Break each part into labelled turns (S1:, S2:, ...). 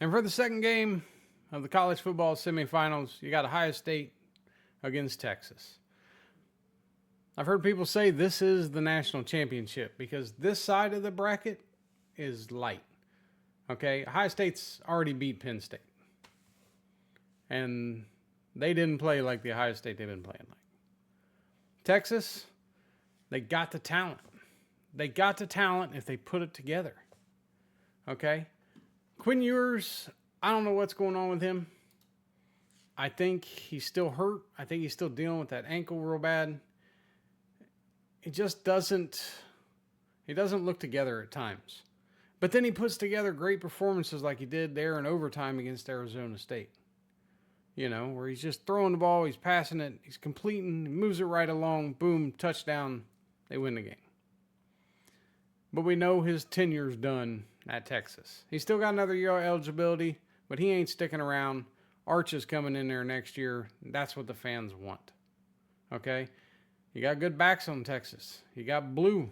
S1: And for the second game of the college football semifinals, you got Ohio State against Texas. I've heard people say this is the national championship because this side of the bracket is light. Okay, Ohio State's already beat Penn State. And they didn't play like the Ohio State they've been playing like. Texas, they got the talent. They got the talent if they put it together. Okay? Quinn Ewers, I don't know what's going on with him. I think he's still hurt. I think he's still dealing with that ankle real bad. It just doesn't look together at times. But then he puts together great performances like he did there in overtime against Arizona State. You know, where he's just throwing the ball, he's passing it, he's completing, he moves it right along, boom, touchdown, they win the game. But we know his tenure's done at Texas. He's still got another year of eligibility, but he ain't sticking around. Arch is coming in there next year. That's what the fans want. Okay? You got good backs on Texas. You got Blue.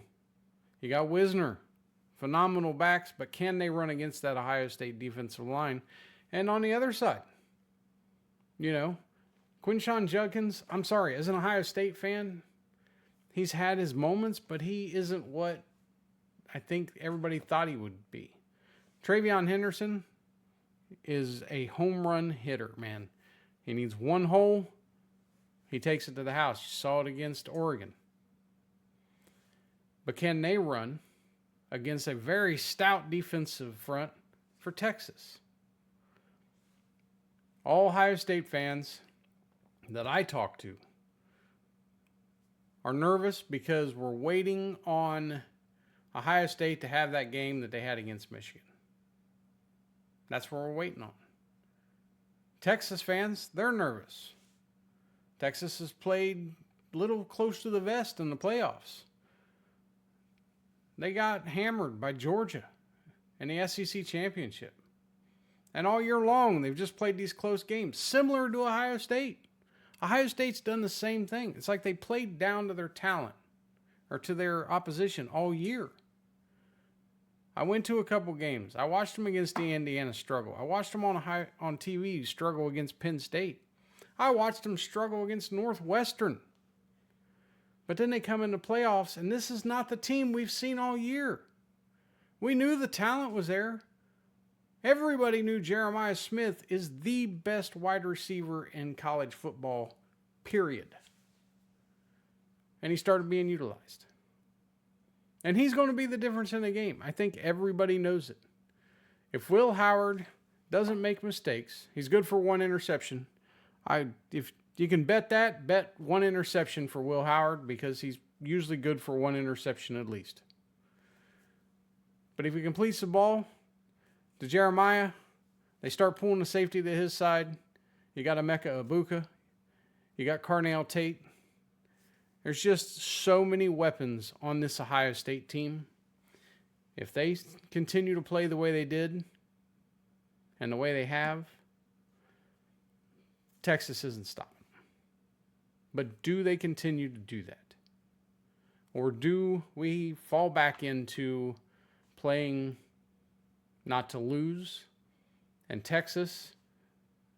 S1: You got Wisner. Phenomenal backs, but can they run against that Ohio State defensive line? And on the other side, you know, Quinshon Judkins, I'm sorry, as an Ohio State fan, he's had his moments, but he isn't what I think everybody thought he would be. Travion Henderson is a home run hitter, man. He needs one hole. He takes it to the house. You saw it against Oregon. But can they run against a very stout defensive front for Texas? All Ohio State fans that I talk to are nervous because we're waiting on Ohio State to have that game that they had against Michigan. That's what we're waiting on. Texas fans, they're nervous. Texas has played a little close to the vest in the playoffs. They got hammered by Georgia in the SEC championship. And all year long, they've just played these close games, similar to Ohio State. Ohio State's done the same thing. It's like they played down to their talent or to their opposition all year. I went to a couple games. I watched them against the Indiana struggle. I watched them on TV struggle against Penn State. I watched them struggle against Northwestern. But then they come into playoffs, and this is not the team we've seen all year. We knew the talent was there. Everybody knew Jeremiah Smith is the best wide receiver in college football, period. And he started being utilized. And he's going to be the difference in the game. I think everybody knows it. If Will Howard doesn't make mistakes, he's good for one interception. If you can bet one interception for Will Howard because he's usually good for one interception at least. But if he completes the ball to Jeremiah, they start pulling the safety to his side. You got Emeka Egbuka. You got Carnell Tate. There's just so many weapons on this Ohio State team. If they continue to play the way they did and the way they have, Texas isn't stopping them. But do they continue to do that? Or do we fall back into playing not to lose? And Texas,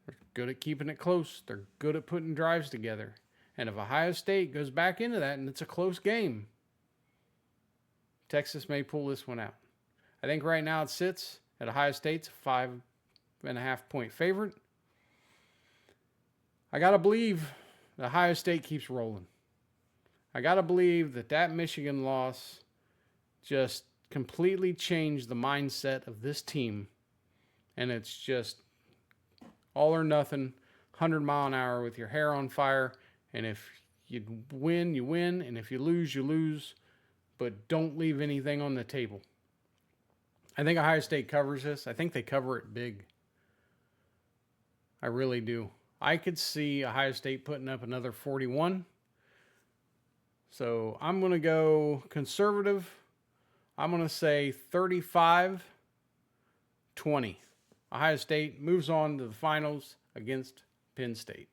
S1: they're good at keeping it close. They're good at putting drives together. And if Ohio State goes back into that and it's a close game, Texas may pull this one out. I think right now it sits at Ohio State's 5.5 point favorite. I got to believe that Ohio State keeps rolling. I got to believe that Michigan loss just completely changed the mindset of this team. And it's just all or nothing, 100 mile an hour with your hair on fire. And if you win, you win. And if you lose, you lose. But don't leave anything on the table. I think Ohio State covers this. I think they cover it big. I really do. I could see Ohio State putting up another 41. So I'm going to go conservative. I'm going to say 35-20. Ohio State moves on to the finals against Penn State.